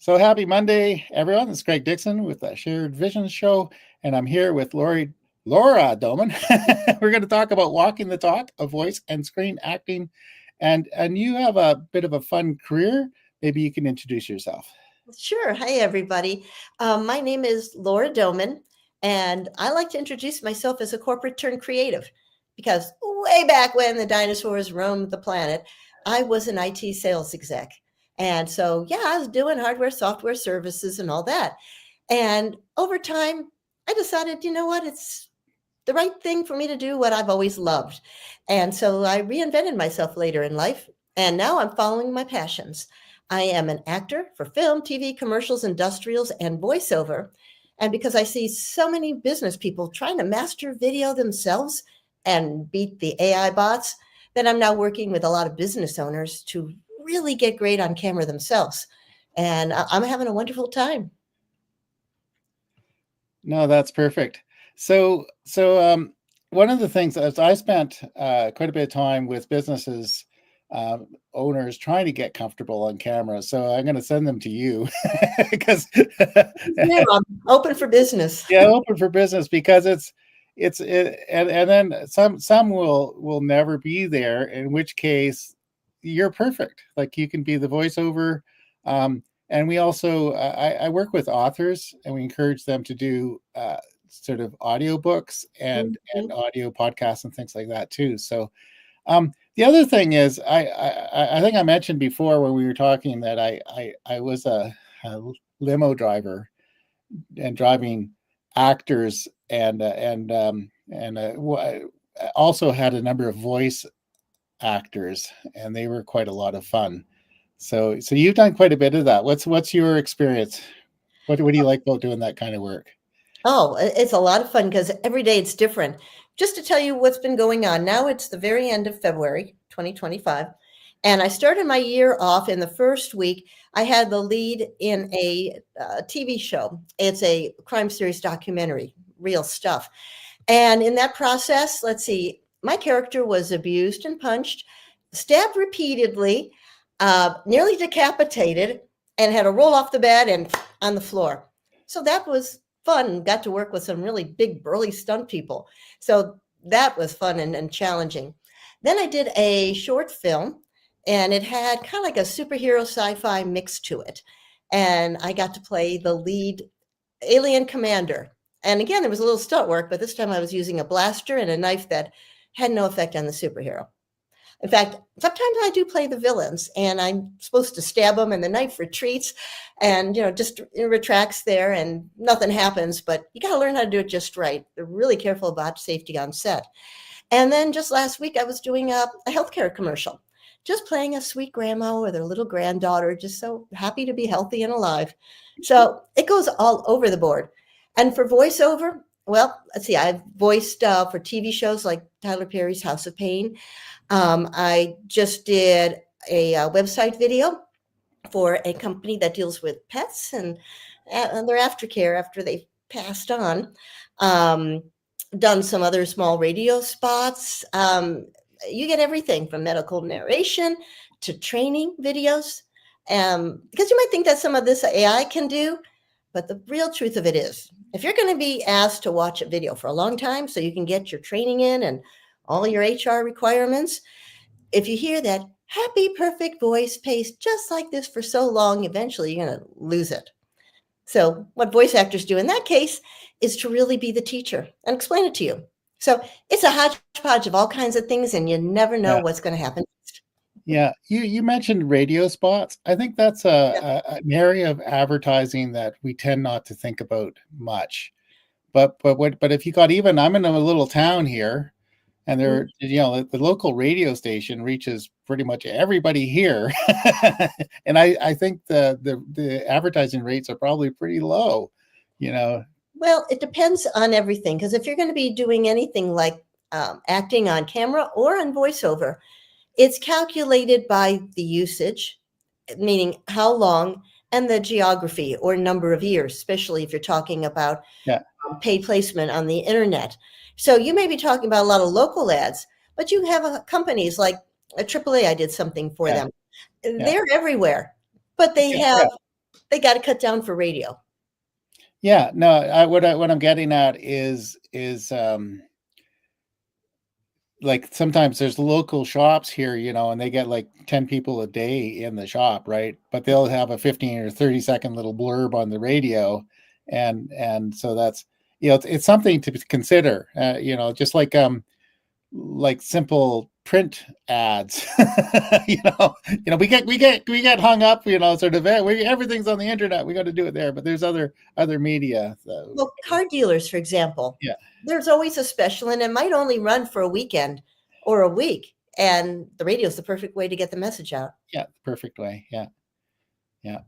So happy Monday, everyone. It's Greg Dixon with the Shared Vision Show, and I'm here with Laura Doman. We're going to talk about walking the talk of voice and screen acting, and you have a bit of a fun career. Maybe you can introduce yourself. Sure. Hi, everybody. My name is Laura Doman, and I like to introduce myself as a corporate turned creative because way back when the dinosaurs roamed the planet, I was an IT sales exec. And so, yeah, I was doing hardware, software services, and all that. And over time, I decided, you know what, it's the right thing for me to do what I've always loved. And so I reinvented myself later in life, and now I'm following my passions. I am an actor for film, TV, commercials, industrials, and voiceover. And because I see so many business people trying to master video themselves and beat the AI bots, that I'm now working with a lot of business owners to really get great on camera themselves. And I'm having a wonderful time. No, that's perfect. One of the things is I spent quite a bit of time with businesses owners trying to get comfortable on camera. So I'm going to send them to you because I'm open for business. Yeah, open for business because and then some will never be there. In which case, you're perfect. Like you can be the voiceover. And we also I work with authors, and we encourage them to do sort of audiobooks and audio podcasts and things like that too. So the other thing is, I think I mentioned before when we were talking that I was a limo driver and driving actors and also had a number of voice actors, and they were quite a lot of fun. So you've done quite a bit of that. What's your experience? What do you like about doing that kind of work? Oh, it's a lot of fun because every day it's different. Just to tell you what's been going on now, it's the very end of February 2025. And I started my year off in the first week. I had the lead in a TV show. It's a crime series documentary, real stuff. And in that process, let's see, my character was abused and punched, stabbed repeatedly, nearly decapitated, and had to roll off the bed and on the floor. So that was fun. Got to work with some really big, burly stunt people. So that was fun and challenging. Then I did a short film, and it had kind of like a superhero sci-fi mix to it. And I got to play the lead alien commander. And again, there was a little stunt work, but this time I was using a blaster and a knife that had no effect on the superhero. In fact, sometimes I do play the villains, and I'm supposed to stab them, and the knife retreats and, just retracts there, and nothing happens. But you got to learn how to do it just right. They're really careful about safety on set. And then just last week, I was doing a healthcare commercial, just playing a sweet grandma with her little granddaughter, just so happy to be healthy and alive. So it goes all over the board. And for voiceover, well, let's see, I've voiced for TV shows like Tyler Perry's House of Pain. I just did a website video for a company that deals with pets and their aftercare after they've passed on. Done some other small radio spots. You get everything from medical narration to training videos. Because you might think that some of this AI can do, but the real truth of it is, if you're going to be asked to watch a video for a long time so you can get your training in and all your HR requirements, if you hear that happy, perfect voice paced just like this for so long, eventually you're going to lose it. So what voice actors do in that case is to really be the teacher and explain it to you. So it's a hodgepodge of all kinds of things, and you never know what's going to happen next. Yeah, you mentioned radio spots. I think that's an area of advertising that we tend not to think about much. But if you got even, I'm in a little town here, and there, the local radio station reaches pretty much everybody here, and I think the advertising rates are probably pretty low. Well, it depends on everything, because if you're going to be doing anything like acting on camera or on voiceover, it's calculated by the usage, meaning how long, and the geography or number of years, especially if you're talking about paid placement on the internet. So you may be talking about a lot of local ads, but you have companies like AAA. I did something for them. They're everywhere, but they have they got to cut down for radio. Yeah, no, what I'm getting at is like sometimes there's local shops here, and they get like 10 people a day in the shop, right? But they'll have a 15 or 30-second little blurb on the radio, and so that's it's something to consider. Just like simple print ads. We get hung up, sort of everything's on the internet. We got to do it there, but there's other media. So, Well, car dealers, for example, yeah, there's always a special, and it might only run for a weekend or a week. And the radio is the perfect way to get the message out. yeah, perfect way. Yeah, yeah.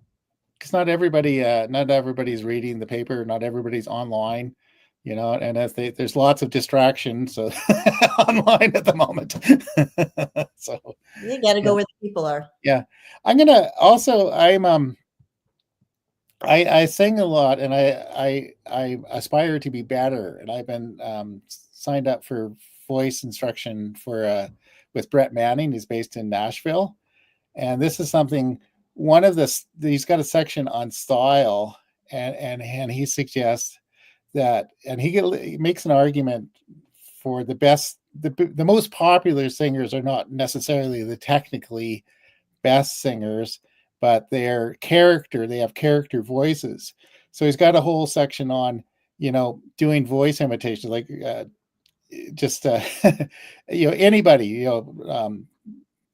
Because not everybody's reading the paper. Not everybody's online. And there's lots of distractions online at the moment. So You got to yeah, go where the people are. yeah. I sing a lot, and I aspire to be better, and I've been signed up for voice instruction with Brett Manning, who's based in Nashville, and this is something. He's got a section on style, and he suggests that, and he makes an argument for the most popular singers are not necessarily the technically best singers, but they have character voices. So he's got a whole section on doing voice imitations, like just anybody,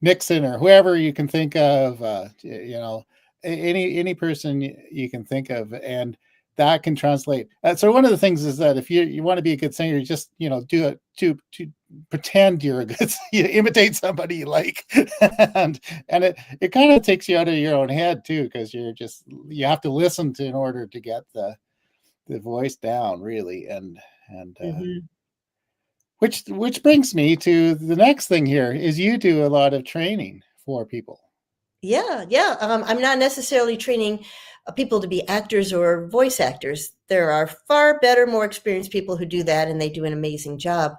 Nixon or whoever you can think of, any person you can think of, and that can translate. So one of the things is that if you want to be a good singer, you just do it to pretend you're a good, you imitate somebody you like, and it kind of takes you out of your own head too, because you have to listen to in order to get the voice down really, and Mm-hmm. which brings me to the next thing here is you do a lot of training for people. Yeah, yeah. I'm not necessarily training people to be actors or voice actors. There are far better, more experienced people who do that, and they do an amazing job.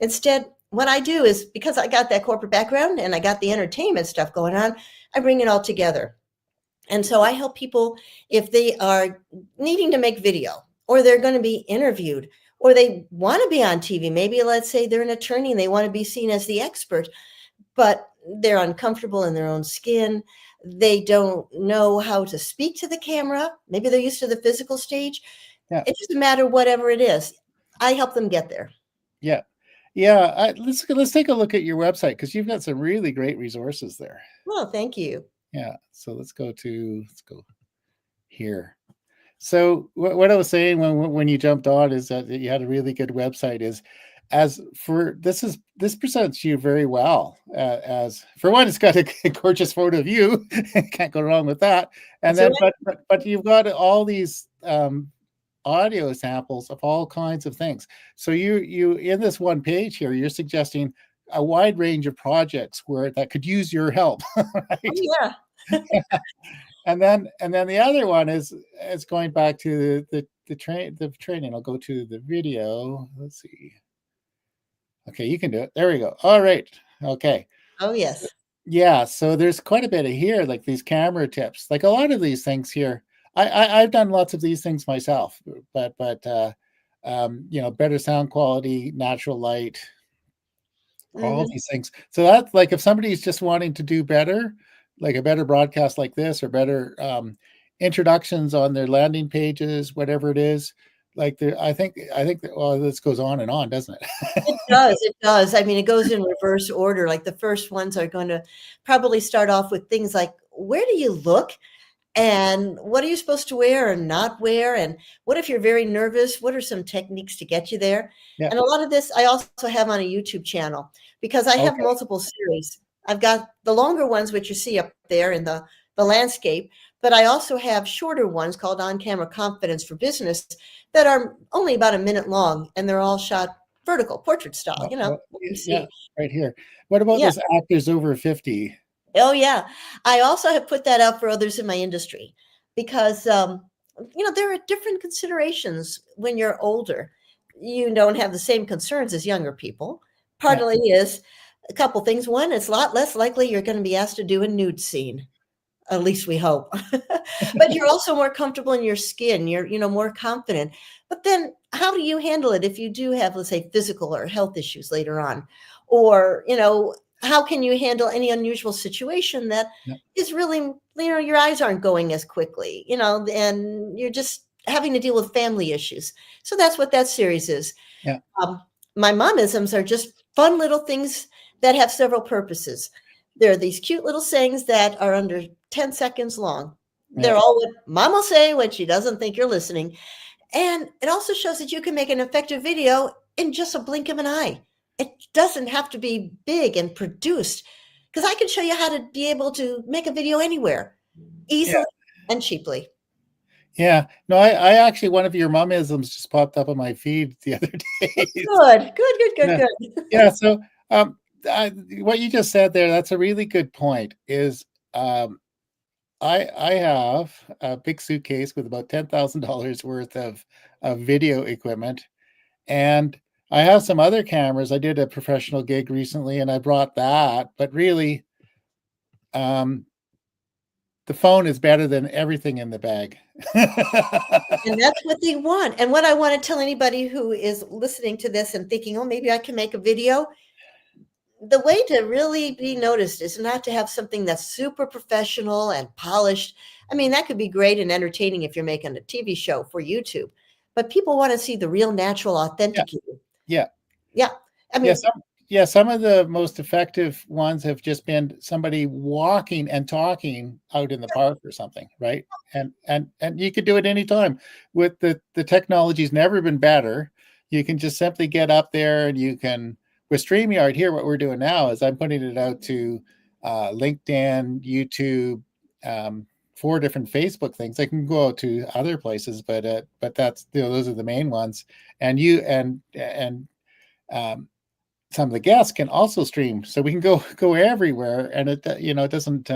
Instead, what I do is, because I got that corporate background and I got the entertainment stuff going on, I bring it all together. And so I help people if they are needing to make video, or they're going to be interviewed, or they want to be on TV. Maybe let's say they're an attorney and they want to be seen as the expert, but they're uncomfortable in their own skin. They don't know how to speak to the camera. Maybe they're used to the physical stage. Yeah. It doesn't matter, whatever it is. I help them get there. Yeah. Yeah. Let's take a look at your website, because you've got some really great resources there. Well, thank you. Yeah. So let's go here. So what I was saying when you jumped on is that you had a really good website. This presents you very well. As for one, it's got a gorgeous photo of you. Can't go wrong with that. And then, but you've got all these audio samples of all kinds of things. So you in this one page here, you're suggesting a wide range of projects that could use your help. Right? Oh, yeah. And then the other one is going back to the training. I'll go to the video. Let's see. Okay, you can do it. There we go. All right. Okay. Oh, yes. Yeah. So there's quite a bit of here, like these camera tips, like a lot of these things here. I've done lots of these things myself, but better sound quality, natural light, all of these things. So that's like if somebody's just wanting to do better, like a better broadcast like this, or better introductions on their landing pages, whatever it is. Like I think well, this goes on and on, doesn't it? It does. It does. I mean, it goes in reverse order. Like the first ones are going to probably start off with things like, where do you look? And what are you supposed to wear or not wear? And what if you're very nervous? What are some techniques to get you there? Yeah. And a lot of this I also have on a YouTube channel, because I have multiple series. I've got the longer ones, which you see up there in the landscape, but I also have shorter ones called On Camera Confidence for Business that are only about a minute long, and they're all shot vertical, portrait style, what you see. Yeah, right here. What about those actors over 50? Oh, yeah. I also have put that out for others in my industry, because, there are different considerations when you're older. You don't have the same concerns as younger people. Partly is a couple things. One, it's a lot less likely you're going to be asked to do a nude scene. At least we hope. But you're also more comfortable in your skin. You're, more confident. But then how do you handle it if you do have, let's say, physical or health issues later on? Or, how can you handle any unusual situation that Yeah, is really, your eyes aren't going as quickly, and you're just having to deal with family issues. So that's what that series is. yeah, Um, my momisms are just fun little things that have several purposes. There are these cute little sayings that are under 10 seconds long. yeah, They're all what mom will say when she doesn't think you're listening. And it also shows that you can make an effective video in just a blink of an eye. It doesn't have to be big and produced, because I can show you how to be able to make a video anywhere yeah. easily and cheaply. Yeah. No, I actually, one of your momisms just popped up on my feed the other day. Good, good, good, good, Yeah. good. Yeah. So, what you just said there, that's a really good point. Is I have a big suitcase with about $10,000 worth of video equipment, and I have some other cameras. I did a professional gig recently, and I brought that. But really, um, the phone is better than everything in the bag. And that's what they want. And what I want to tell anybody who is listening to this and thinking, oh, maybe I can make a video, the way to really be noticed is not to have something that's super professional and polished. I mean, that could be great and entertaining if you're making a TV show for YouTube, but people want to see the real, natural, Yeah, authentic you. yeah. Yeah. I Yeah, mean, some of the most effective ones have just been somebody walking and talking out in the park or something, right? And you could do it anytime. With the technology's never been better. You can just simply get up there and you can, with StreamYard here, what we're doing now is I'm putting it out to LinkedIn, YouTube, 4 different Facebook things. I can go out to other places, but that's, those are the main ones. And you and um, some of the guests can also stream, so we can go everywhere, and it doesn't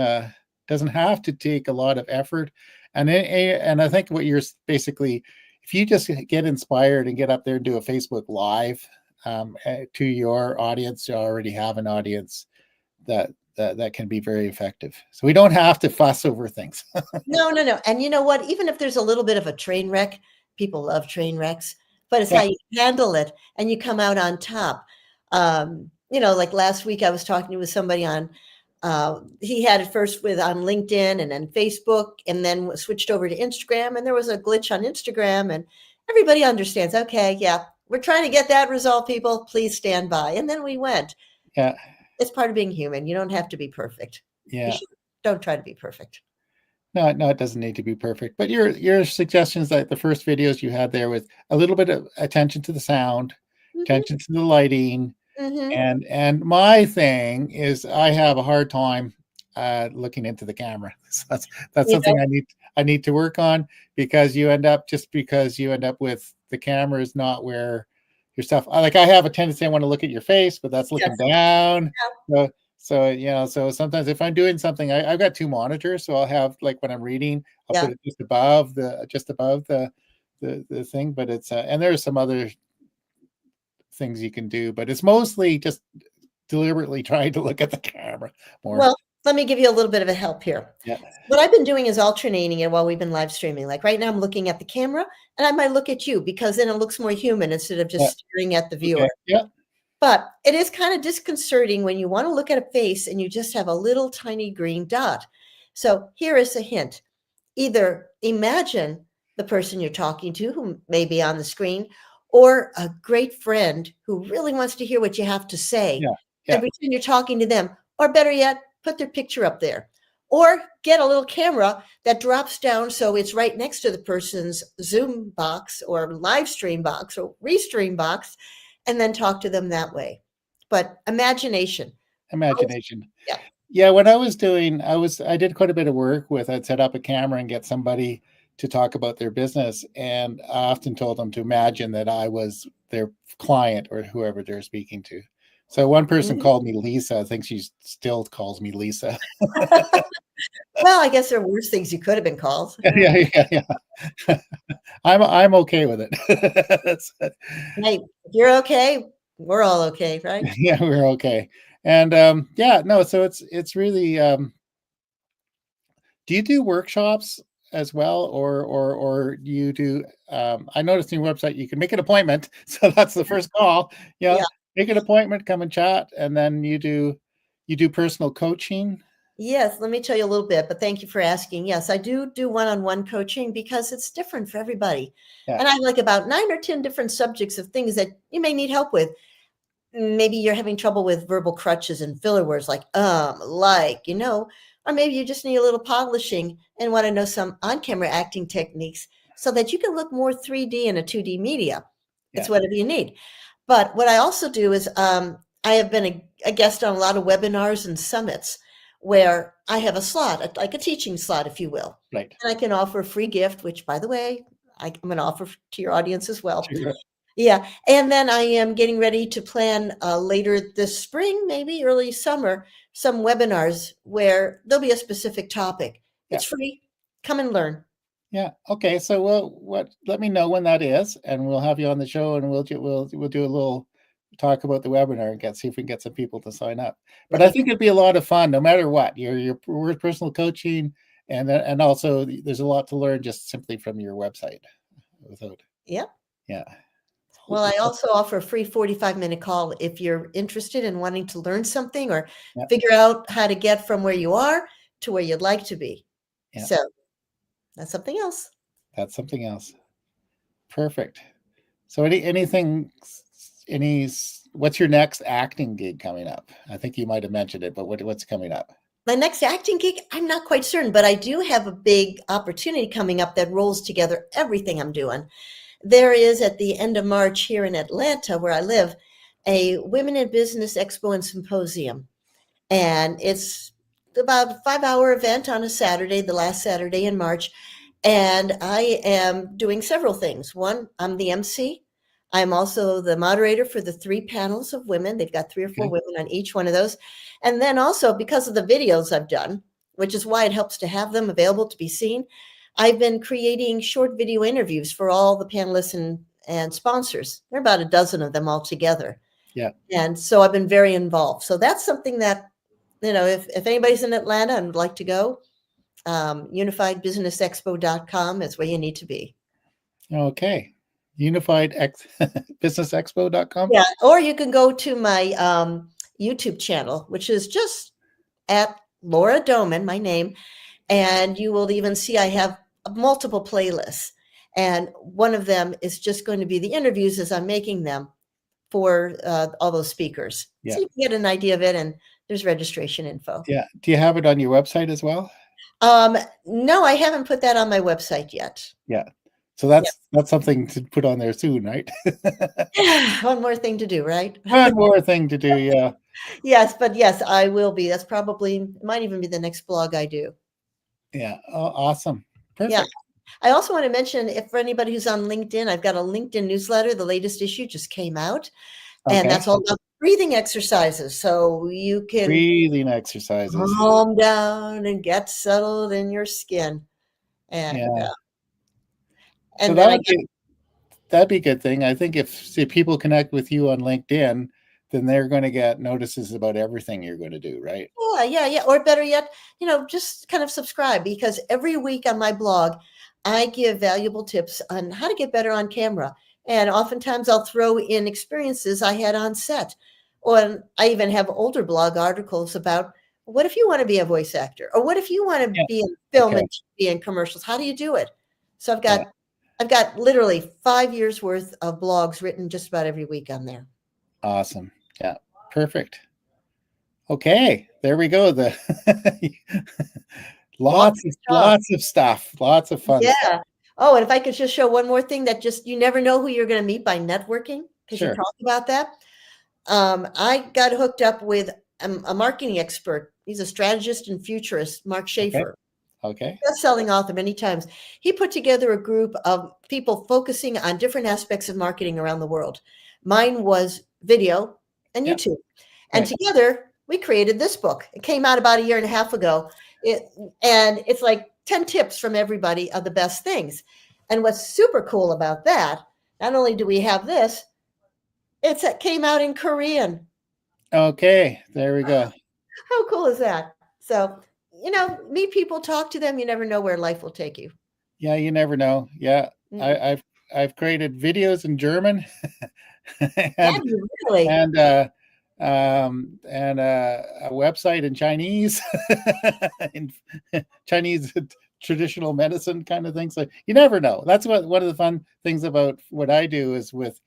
have to take a lot of effort. And I think what you're basically, if you just get inspired and get up there and do a Facebook live, to your audience, you already have an audience that can be very effective. So we don't have to fuss over things. no, no, no. And you know what? Even if there's a little bit of a train wreck, people love train wrecks, but it's Yeah, how you handle it and you come out on top. Like last week I was talking with somebody on, he had it first with on LinkedIn and then Facebook, and then switched over to Instagram. And there was a glitch on Instagram, and everybody understands. Okay, yeah, we're trying to get that resolved. People, please stand by. And then we went. yeah, It's part of being human. You don't have to be perfect. You yeah. should, don't try to be perfect. No, no, it doesn't need to be perfect. But your suggestions, like the first videos you had there, with a little bit of attention to the sound, Mm-hmm. attention to the lighting, Mm-hmm. and my thing is I have a hard time looking into the camera. So that's You something know, I need to work on, because you end up, with the camera is not where your stuff. Like, I have a tendency, I want to look at your face, but that's looking yes. down. Yeah. So sometimes if I'm doing something, I've got 2 monitors, so I'll have, like, when I'm reading, I'll Yeah. put it just above the thing. But it's and there's some other things you can do, but it's mostly just deliberately trying to look at the camera more. Well, let me give you a little bit of a help here. Yeah, What I've been doing is alternating it while we've been live streaming. Like right now, I'm looking at the camera and I might look at you, because then it looks more human instead of yeah, just staring at the viewer. okay, yeah, But it is kind of disconcerting when you want to look at a face and you just have a little tiny green dot. So here is a hint. Either imagine the person you're talking to who may be on the screen, or a great friend who really wants to hear what you have to say, yeah, and yeah, pretend you're talking to them. Or better yet, put their picture up there. Or get a little camera that drops down so it's right next to the person's Zoom box or live stream box or restream box, and then talk to them that way. But imagination. imagination. Yeah. Yeah, when I did quite a bit of work with, I'd set up a camera and get somebody to talk about their business, and I often told them to imagine that I was their client or whoever they're speaking to. So one person Mhm. called me Lisa. I think she still calls me Lisa. Well, I guess there are worse things you could have been called. Yeah, yeah, yeah. I'm okay with it. Hey, if you're okay, we're all okay, right? Yeah, we're okay. And yeah, no, so it's really do you do workshops as well, or you do? I noticed in your website you can make an appointment, so that's the first call. Yeah, Yeah. make an appointment, come and chat, and then you do personal coaching. Yes, let me tell you a little bit, but thank you for asking. Yes, I do one-on-one coaching because it's different for everybody. Yeah, And I have like about 9 or 10 different subjects of things that you may need help with. Maybe you're having trouble with verbal crutches and filler words like like, or maybe you just need a little polishing and want to know some on-camera acting techniques so that you can look more 3D in a 2D media. It's yeah, whatever you need. But what I also do is I have been a guest on a lot of webinars and summits where I have a slot, like a teaching slot, if you will. right. And I can offer a free gift, which, by the way, I'm going to offer to your audience as well. Sure. Yeah, and then I am getting ready to plan later this spring, maybe early summer, some webinars where there'll be a specific topic. Yeah, It's free. Come and learn. yeah. Okay, so let me know when that is, and we'll have you on the show, and we'll do a little talk about the webinar and see if we can get some people to sign up. But That'd I be think it'd be a lot of fun, no matter what. Your personal coaching, and also there's a lot to learn just simply from your website. Without, yeah. yeah, Well, I also offer a free 45-minute call if you're interested in wanting to learn something or yeah, figure out how to get from where you are to where you'd like to be. yeah. So that's something else. That's something else. Perfect. So what's your next acting gig coming up? I think you might have mentioned it, but what's coming up? My next acting gig, I'm not quite certain, but I do have a big opportunity coming up that rolls together everything I'm doing. There is at the end of March here in Atlanta, where I live, a Women in Business Expo and Symposium. And it's about a 5-hour event on a Saturday, the last Saturday in March. And I am doing several things. One, I'm the MC. I'm also the moderator for the 3 panels of women. They've got 3 or 4 Okay. women on each one of those. And then also, because of the videos I've done, which is why it helps to have them available to be seen, I've been creating short video interviews for all the panelists and sponsors. There are about a dozen of them all together. Yeah. And so I've been very involved. So that's something that, if anybody's in Atlanta and would like to go, unifiedbusinessexpo.com is where you need to be. Okay. Businessexpo.com. Yeah. Or you can go to my YouTube channel, which is just at Laura Doman, my name. And you will even see I have multiple playlists. And one of them is just going to be the interviews as I'm making them for all those speakers. Yeah. So you can get an idea of it, and there's registration info. Yeah. Do you have it on your website as well? No, I haven't put that on my website yet. Yeah. So that's something to put on there soon, right? One more thing to do, right? One more thing to do, yeah. Yes, but yes, I will be. That's probably might even be the next blog I do. Yeah. Oh, awesome. Perfect. Yeah. I also want to mention, if for anybody who's on LinkedIn, I've got a LinkedIn newsletter. The latest issue just came out, and that's all about breathing exercises. So you can breathing exercises, calm down and get settled in your skin. And so then that'd be a good thing. I think if people connect with you on LinkedIn, then they're going to get notices about everything you're going to do, right? Yeah. Or better yet, just kind of subscribe, because every week on my blog, I give valuable tips on how to get better on camera. And oftentimes I'll throw in experiences I had on set. Or I even have older blog articles about, what if you want to be a voice actor? Or what if you want to be in film and TV and commercials? How do you do it? So I've got literally 5 years worth of blogs written just about every week on there. Awesome. Yeah. Perfect. Okay. There we go. Lots of stuff. Lots of fun. Yeah. Stuff. Oh, and if I could just show one more thing, that just, you never know who you're going to meet by networking, because you talk about that. I got hooked up with a marketing expert. He's a strategist and futurist, Mark Schaefer. Okay. Best-selling author many times. He put together a group of people focusing on different aspects of marketing around the world. Mine was video and YouTube. And together we created this book. It came out about 1.5 years ago. And it's like 10 tips from everybody of the best things. And what's super cool about that, not only do we have this, it came out in Korean. Okay, there we go. How cool is that? So, meet people, talk to them. You never know where life will take you. Yeah, you never know. Yeah, Mm. I've created videos in German Have and you really? and a website in Chinese, in Chinese traditional medicine kind of thing. So you never know. That's what one of the fun things about what I do is with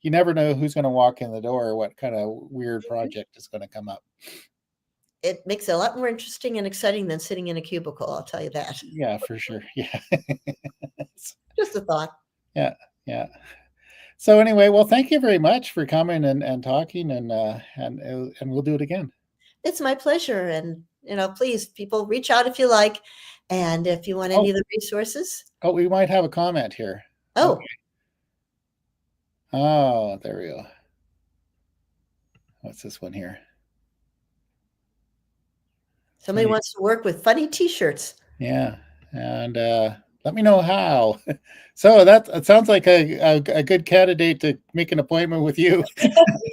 you never know who's going to walk in the door or what kind of weird Mhm. project is going to come up. It makes it a lot more interesting and exciting than sitting in a cubicle, I'll tell you that. Yeah, for sure. Yeah. Just a thought. Yeah. Yeah. So anyway, well, thank you very much for coming and talking and we'll do it again. It's my pleasure, and, please, people, reach out if you like, and if you want any Oh, of the resources. oh, we might have a comment here. Oh, Okay. Oh, there we go. What's this one here? somebody Funny. wants to work with funny T-shirts. Yeah. And let me know how. So that it sounds like a good candidate to make an appointment with you.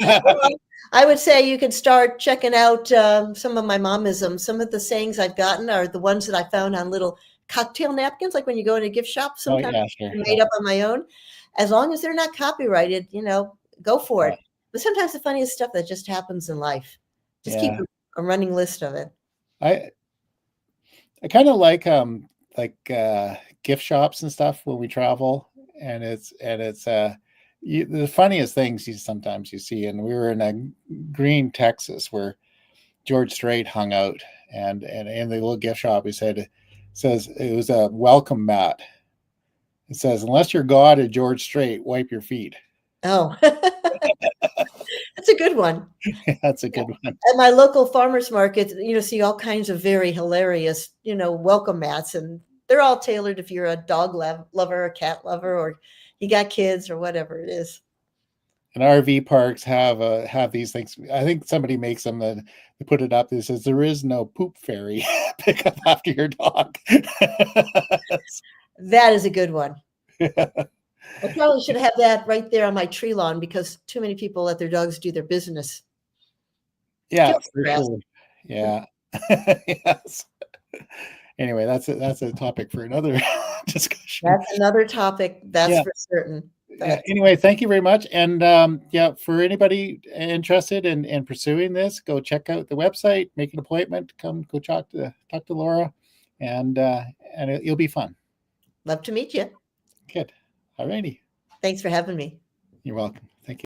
Well, I would say you can start checking out some of my momisms. Some of the sayings I've gotten are the ones that I found on little cocktail napkins, like when you go in a gift shop. Oh Sometimes yeah, sure. they're Yeah. made up on my own. As long as they're not copyrighted, go for Yeah. it. But sometimes the funniest stuff that just happens in life. Just keep Yeah. a running list of it. I I kind of like gift shops and stuff when we travel, and it's the funniest things you sometimes you see. And we were in a Green, Texas, where George Strait hung out, and in the little gift shop, he says it was a welcome mat. It says, "Unless you're God at George Strait, wipe your feet." Oh, that's a good one. That's a good one. At my local farmers market, see all kinds of very hilarious, welcome mats, and they're all tailored if you're a dog lover, a cat lover, or you got kids or whatever it is. And RV parks have these things. I think somebody makes them that they put it up. That says there is no poop fairy. Pick up after your dog. That is a good one. I probably should have that right there on my tree lawn because too many people let their dogs do their business. Yeah, Kills the for grass. sure. Yeah. Yes. Anyway, that's a topic for another discussion. That's another topic, that's Yeah. for certain. Yeah. But Anyway, thank you very much. And yeah, for anybody interested in pursuing this, go check out the website, make an appointment, come go talk to Laura, and it'll be fun. love to meet you. Good. All righty. Thanks for having me. You're welcome.